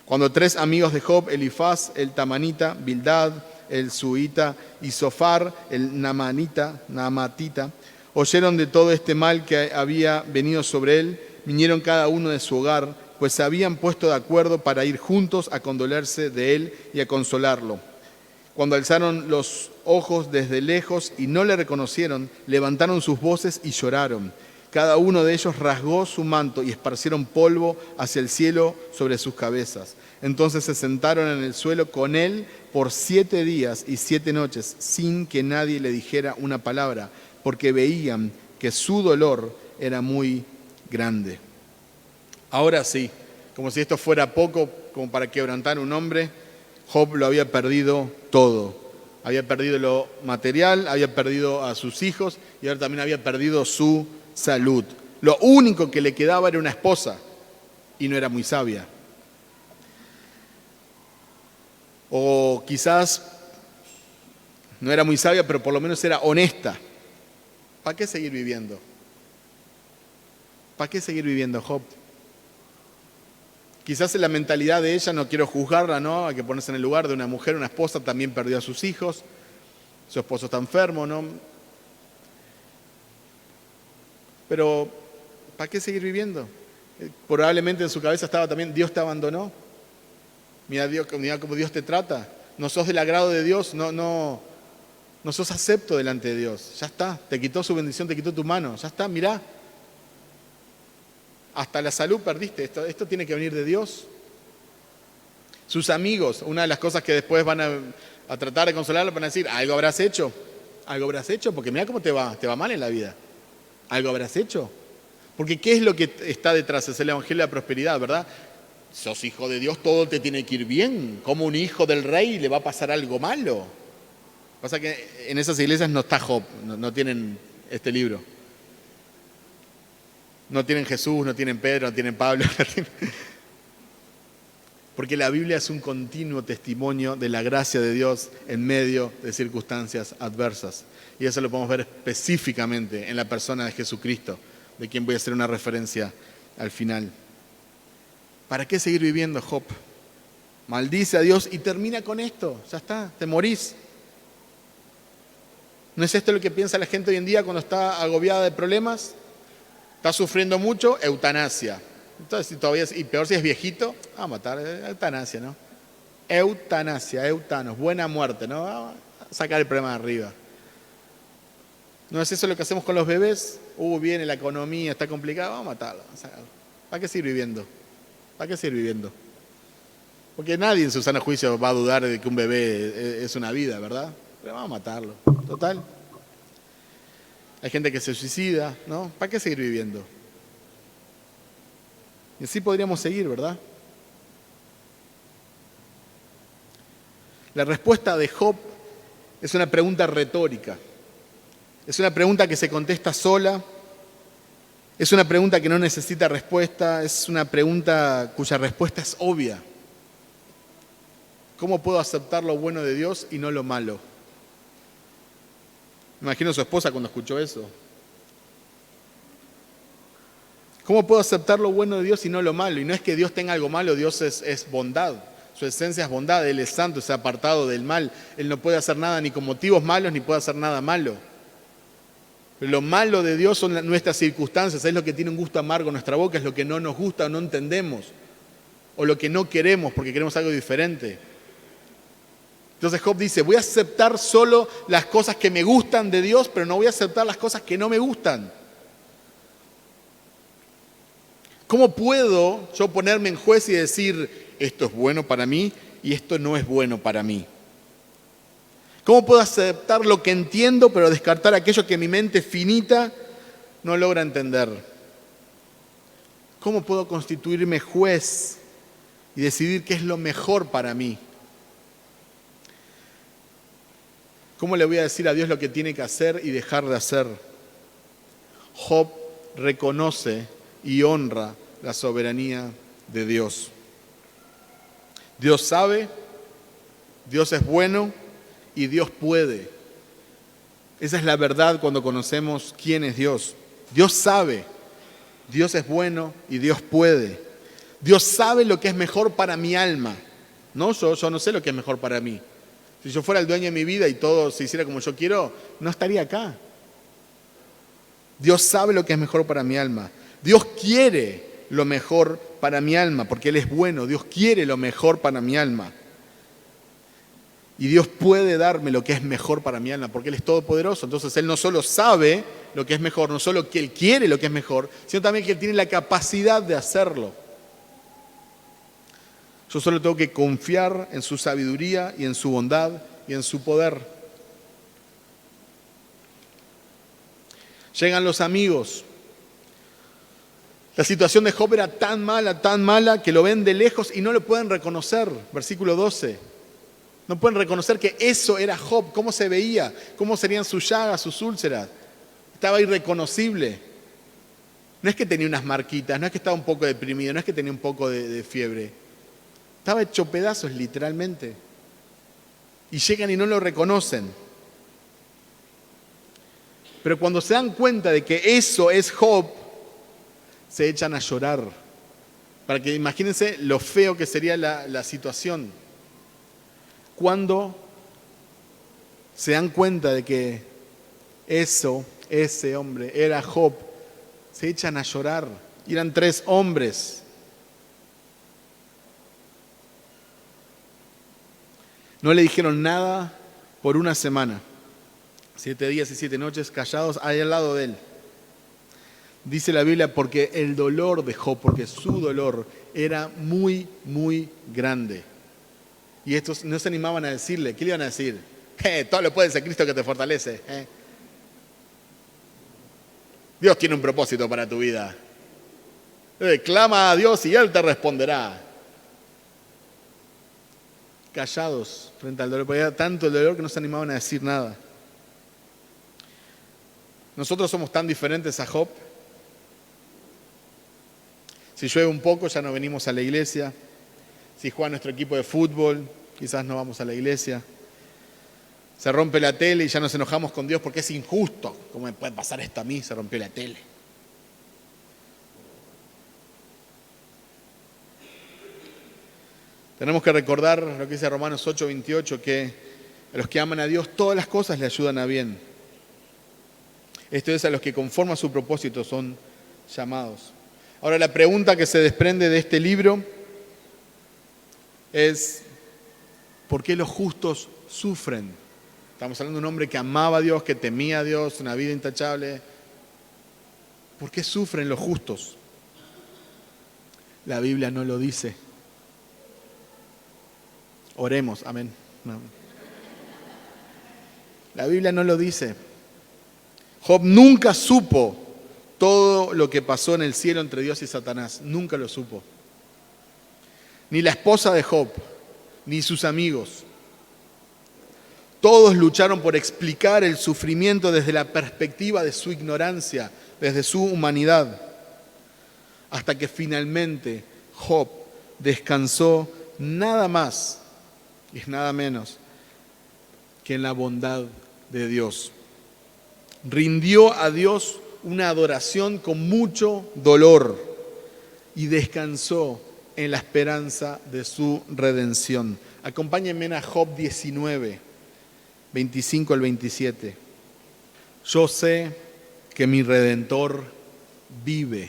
Cuando 3 amigos de Job, Elifaz, el Tamanita, Bildad, el Suita y Sofar, el Naamatita, oyeron de todo este mal que había venido sobre él, vinieron cada uno de su hogar, pues se habían puesto de acuerdo para ir juntos a condolerse de él y a consolarlo. Cuando alzaron los ojos desde lejos y no le reconocieron, levantaron sus voces y lloraron. Cada uno de ellos rasgó su manto y esparcieron polvo hacia el cielo sobre sus cabezas. Entonces se sentaron en el suelo con él por 7 días y 7 noches, sin que nadie le dijera una palabra, porque veían que su dolor era muy grande. Ahora sí, como si esto fuera poco, como para quebrantar a un hombre, Job lo había perdido todo. Había perdido lo material, había perdido a sus hijos y ahora también había perdido su salud. Lo único que le quedaba era una esposa y no era muy sabia. O quizás no era muy sabia, pero por lo menos era honesta. ¿Para qué seguir viviendo? ¿Para qué seguir viviendo, Job? Quizás en la mentalidad de ella, no quiero juzgarla, ¿no? Hay que ponerse en el lugar de una mujer, una esposa, también perdió a sus hijos, su esposo está enfermo, ¿no? Pero, ¿para qué seguir viviendo? Probablemente en su cabeza estaba también, Dios te abandonó. Mira, Dios, mira cómo Dios te trata. No sos del agrado de Dios, no No sos acepto delante de Dios. Ya está, te quitó su bendición, te quitó tu mano. Ya está, mirá. Hasta la salud perdiste. Esto tiene que venir de Dios. Sus amigos, una de las cosas que después van a tratar de consolarlo, van a decir, algo habrás hecho. Algo habrás hecho, porque mira cómo te va mal en la vida. Algo habrás hecho. Porque ¿qué es lo que está detrás? Es el evangelio de la prosperidad, ¿verdad? Sos hijo de Dios, todo te tiene que ir bien. ¿Cómo un hijo del rey le va a pasar algo malo? Pasa que en esas iglesias no está Job, no tienen este libro. No tienen Jesús, no tienen Pedro, no tienen Pablo. Porque la Biblia es un continuo testimonio de la gracia de Dios en medio de circunstancias adversas. Y eso lo podemos ver específicamente en la persona de Jesucristo, de quien voy a hacer una referencia al final. ¿Para qué seguir viviendo, Job? Maldice a Dios y termina con esto. Ya está, te morís. ¿No es esto lo que piensa la gente hoy en día cuando está agobiada de problemas? Está sufriendo mucho, eutanasia. Entonces, y peor si es viejito, a matar, eutanasia, ¿no? Eutanasia, eutanos, buena muerte, ¿no? A sacar el problema de arriba. ¿No es eso lo que hacemos con los bebés? Viene la economía, está complicada, vamos a matarlo. ¿Para qué seguir viviendo? ¿Para qué seguir viviendo? Porque nadie en su sano juicio va a dudar de que un bebé es una vida, ¿verdad? Pero vamos a matarlo, total. Hay gente que se suicida, ¿no? ¿Para qué seguir viviendo? Y así podríamos seguir, ¿verdad? La respuesta de Job es una pregunta retórica. Es una pregunta que se contesta sola. Es una pregunta que no necesita respuesta. Es una pregunta cuya respuesta es obvia. ¿Cómo puedo aceptar lo bueno de Dios y no lo malo? Me imagino a su esposa cuando escuchó eso. ¿Cómo puedo aceptar lo bueno de Dios y no lo malo? Y no es que Dios tenga algo malo, Dios es bondad. Su esencia es bondad, Él es santo, se ha apartado del mal. Él no puede hacer nada ni con motivos malos, ni puede hacer nada malo. Pero lo malo de Dios son nuestras circunstancias, es lo que tiene un gusto amargo en nuestra boca, es lo que no nos gusta o no entendemos, o lo que no queremos porque queremos algo diferente. Entonces Job dice, voy a aceptar solo las cosas que me gustan de Dios, pero no voy a aceptar las cosas que no me gustan. ¿Cómo puedo yo ponerme en juez y decir, esto es bueno para mí y esto no es bueno para mí? ¿Cómo puedo aceptar lo que entiendo, pero descartar aquello que mi mente finita no logra entender? ¿Cómo puedo constituirme juez y decidir qué es lo mejor para mí? ¿Cómo le voy a decir a Dios lo que tiene que hacer y dejar de hacer? Job reconoce y honra la soberanía de Dios. Dios sabe, Dios es bueno y Dios puede. Esa es la verdad cuando conocemos quién es Dios. Dios sabe, Dios es bueno y Dios puede. Dios sabe lo que es mejor para mi alma. No, yo no sé lo que es mejor para mí. Si yo fuera el dueño de mi vida y todo se hiciera como yo quiero, no estaría acá. Dios sabe lo que es mejor para mi alma. Dios quiere lo mejor para mi alma, porque Él es bueno. Dios quiere lo mejor para mi alma. Y Dios puede darme lo que es mejor para mi alma, porque Él es todopoderoso. Entonces Él no solo sabe lo que es mejor, no solo que Él quiere lo que es mejor, sino también que Él tiene la capacidad de hacerlo. Yo solo tengo que confiar en su sabiduría y en su bondad y en su poder. Llegan los amigos. La situación de Job era tan mala, que lo ven de lejos y no lo pueden reconocer. Versículo 12. No pueden reconocer que eso era Job. ¿Cómo se veía? ¿Cómo serían sus llagas, sus úlceras? Estaba irreconocible. No es que tenía unas marquitas, no es que estaba un poco deprimido, no es que tenía un poco de fiebre. Estaba hecho pedazos, literalmente. Y llegan y no lo reconocen. Pero cuando se dan cuenta de que eso es Job, se echan a llorar. Para que imagínense lo feo que sería la situación. Cuando se dan cuenta de que ese hombre era Job, se echan a llorar. Y eran 3 hombres. No le dijeron nada por una semana. 7 días y 7 noches callados ahí al lado de él. Dice la Biblia, porque el dolor de Job, porque su dolor era muy, muy grande. Y estos no se animaban a decirle. ¿Qué le iban a decir? Todo lo puede ser Cristo que te fortalece. Dios tiene un propósito para tu vida. Clama a Dios y Él te responderá. Callados frente al dolor, porque era tanto el dolor que no se animaban a decir nada. Nosotros somos tan diferentes a Job. Si llueve un poco ya no venimos a la iglesia. Si juega nuestro equipo de fútbol, quizás no vamos a la iglesia. Se rompe la tele y ya nos enojamos con Dios porque es injusto. ¿Cómo me puede pasar esto a mí? Se rompió la tele. Tenemos que recordar lo que dice Romanos 8:28, que a los que aman a Dios todas las cosas le ayudan a bien. Esto es, a los que conforme a su propósito son llamados. Ahora, la pregunta que se desprende de este libro es, ¿por qué los justos sufren? Estamos hablando de un hombre que amaba a Dios, que temía a Dios, una vida intachable. ¿Por qué sufren los justos? La Biblia no lo dice. Oremos, amén. No. La Biblia no lo dice. Job nunca supo todo lo que pasó en el cielo entre Dios y Satanás. Nunca lo supo. Ni la esposa de Job, ni sus amigos. Todos lucharon por explicar el sufrimiento desde la perspectiva de su ignorancia, desde su humanidad. Hasta que finalmente Job descansó nada más y nada menos que en la bondad de Dios. Rindió a Dios una adoración con mucho dolor y descansó en la esperanza de su redención. Acompáñenme a Job 19, 25 al 27. Yo sé que mi Redentor vive.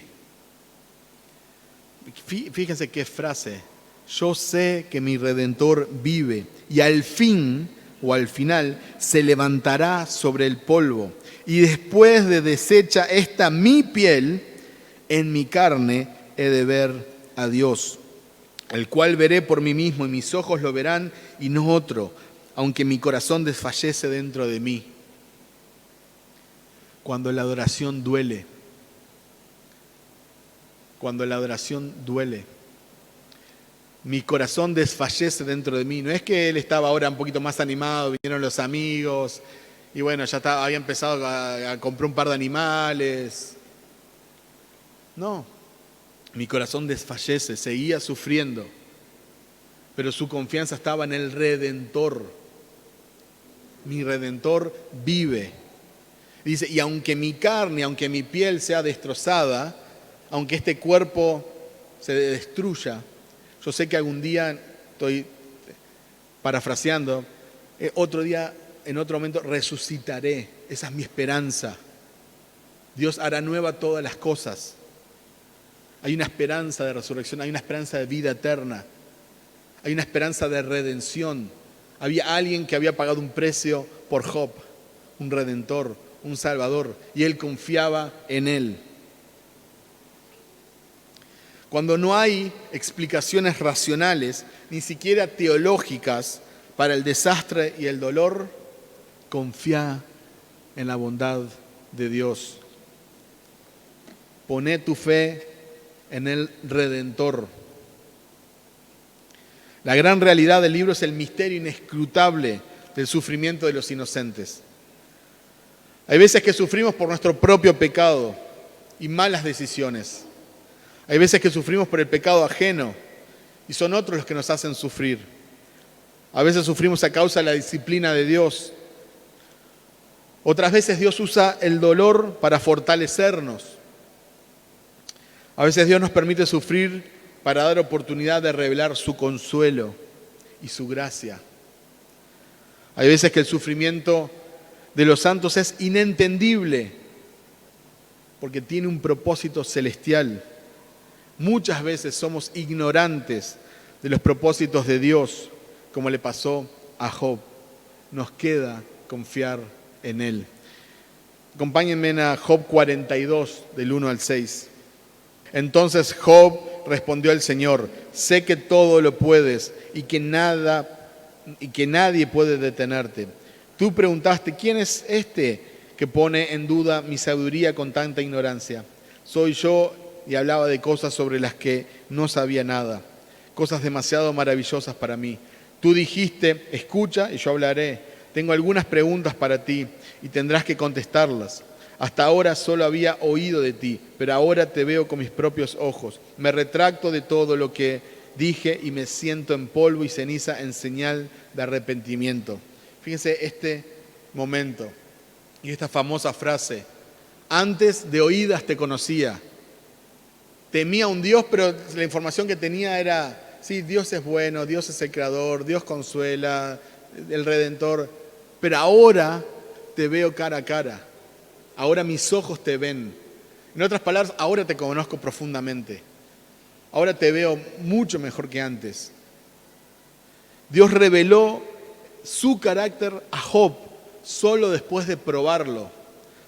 Fíjense qué frase. Yo sé que mi Redentor vive y al fin o al final se levantará sobre el polvo. Y después de deshecha esta mi piel, en mi carne he de ver a Dios, el cual veré por mí mismo y mis ojos lo verán y no otro, aunque mi corazón desfallece dentro de mí. Cuando la adoración duele, mi corazón desfallece dentro de mí. No es que él estaba ahora un poquito más animado, vinieron los amigos y bueno, había empezado a comprar un par de animales. No, mi corazón desfallece, seguía sufriendo, pero su confianza estaba en el Redentor. Mi Redentor vive. Dice, y aunque mi carne, aunque mi piel sea destrozada, aunque este cuerpo se destruya, yo sé que algún día, estoy parafraseando, otro día, en otro momento, resucitaré. Esa es mi esperanza. Dios hará nueva todas las cosas. Hay una esperanza de resurrección, hay una esperanza de vida eterna, hay una esperanza de redención. Había alguien que había pagado un precio por Job, un redentor, un salvador, y él confiaba en él. Cuando no hay explicaciones racionales, ni siquiera teológicas, para el desastre y el dolor, confía en la bondad de Dios. Poné tu fe en el Redentor. La gran realidad del libro es el misterio inescrutable del sufrimiento de los inocentes. Hay veces que sufrimos por nuestro propio pecado y malas decisiones. Hay veces que sufrimos por el pecado ajeno y son otros los que nos hacen sufrir. A veces sufrimos a causa de la disciplina de Dios. Otras veces Dios usa el dolor para fortalecernos. A veces Dios nos permite sufrir para dar oportunidad de revelar su consuelo y su gracia. Hay veces que el sufrimiento de los santos es inentendible porque tiene un propósito celestial. Muchas veces somos ignorantes de los propósitos de Dios, como le pasó a Job. Nos queda confiar en Él. Acompáñenme a Job 42, del 1 al 6. Entonces Job respondió al Señor: sé que todo lo puedes y que nadie puede detenerte. Tú preguntaste: ¿quién es este que pone en duda mi sabiduría con tanta ignorancia? Soy yo, y hablaba de cosas sobre las que no sabía nada, cosas demasiado maravillosas para mí. Tú dijiste: escucha y yo hablaré. Tengo algunas preguntas para ti y tendrás que contestarlas. Hasta ahora solo había oído de ti, pero ahora te veo con mis propios ojos. Me retracto de todo lo que dije y me siento en polvo y ceniza en señal de arrepentimiento. Fíjense este momento y esta famosa frase: antes de oídas te conocía. Temía a un Dios, pero la información que tenía era: sí, Dios es bueno, Dios es el creador, Dios consuela, el redentor, pero ahora te veo cara a cara. Ahora mis ojos te ven. En otras palabras, ahora te conozco profundamente. Ahora te veo mucho mejor que antes. Dios reveló su carácter a Job solo después de probarlo,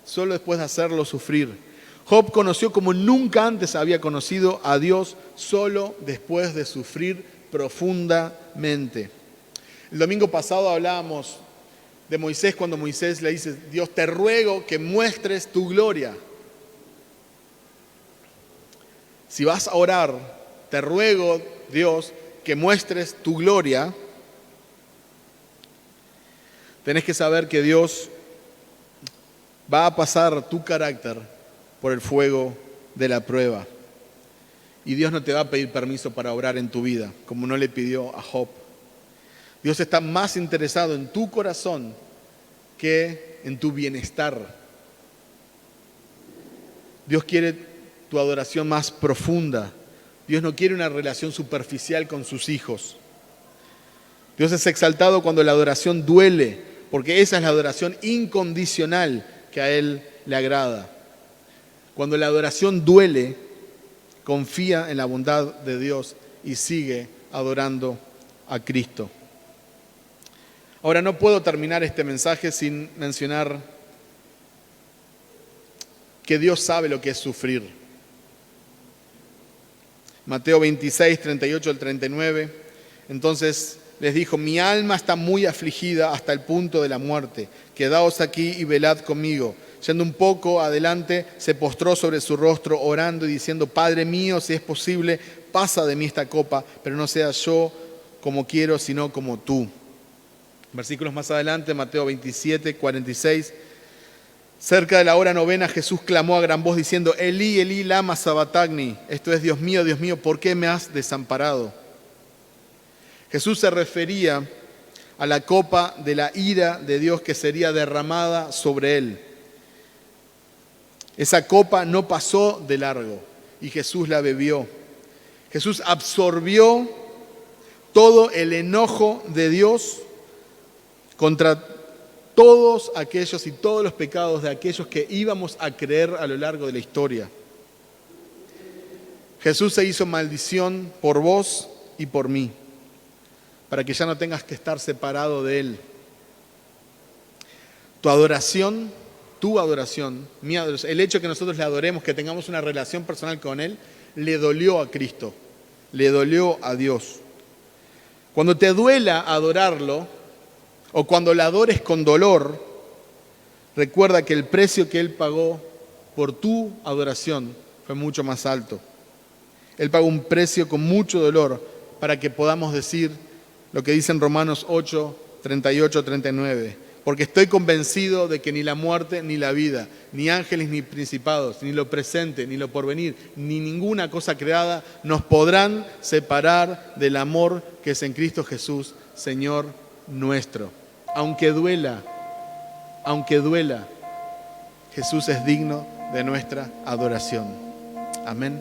solo después de hacerlo sufrir. Job conoció como nunca antes había conocido a Dios solo después de sufrir profundamente. El domingo pasado hablábamos de Moisés cuando Moisés le dice: Dios, te ruego que muestres tu gloria. Si vas a orar, te ruego, Dios, que muestres tu gloria. Tenés que saber que Dios va a pasar tu carácter por el fuego de la prueba. Y Dios no te va a pedir permiso para orar en tu vida, como no le pidió a Job. Dios está más interesado en tu corazón que en tu bienestar. Dios quiere tu adoración más profunda. Dios no quiere una relación superficial con sus hijos. Dios es exaltado cuando la adoración duele, porque esa es la adoración incondicional que a Él le agrada. Cuando la adoración duele, confía en la bondad de Dios y sigue adorando a Cristo. Ahora, no puedo terminar este mensaje sin mencionar que Dios sabe lo que es sufrir. Mateo 26, 38 al 39. Entonces les dijo: mi alma está muy afligida hasta el punto de la muerte. Quedaos aquí y velad conmigo. Yendo un poco adelante, se postró sobre su rostro, orando y diciendo: Padre mío, si es posible, pasa de mí esta copa, pero no sea yo como quiero, sino como tú. Versículos más adelante, Mateo 27, 46. Cerca de la hora novena, Jesús clamó a gran voz diciendo: Elí, Elí, lama sabactani. Esto es: Dios mío, ¿por qué me has desamparado? Jesús se refería a la copa de la ira de Dios que sería derramada sobre él. Esa copa no pasó de largo y Jesús la bebió. Jesús absorbió todo el enojo de Dios contra todos aquellos y todos los pecados de aquellos que íbamos a creer a lo largo de la historia. Jesús se hizo maldición por vos y por mí, para que ya no tengas que estar separado de Él. Tu adoración, mi adoración, el hecho de que nosotros le adoremos, que tengamos una relación personal con Él, le dolió a Cristo, le dolió a Dios. Cuando te duela adorarlo, o cuando la adores con dolor, recuerda que el precio que Él pagó por tu adoración fue mucho más alto. Él pagó un precio con mucho dolor para que podamos decir lo que dice en Romanos 8, 38, 39. Porque estoy convencido de que ni la muerte ni la vida, ni ángeles ni principados, ni lo presente, ni lo porvenir, ni ninguna cosa creada nos podrán separar del amor que es en Cristo Jesús, Señor nuestro. Aunque duela, Jesús es digno de nuestra adoración. Amén.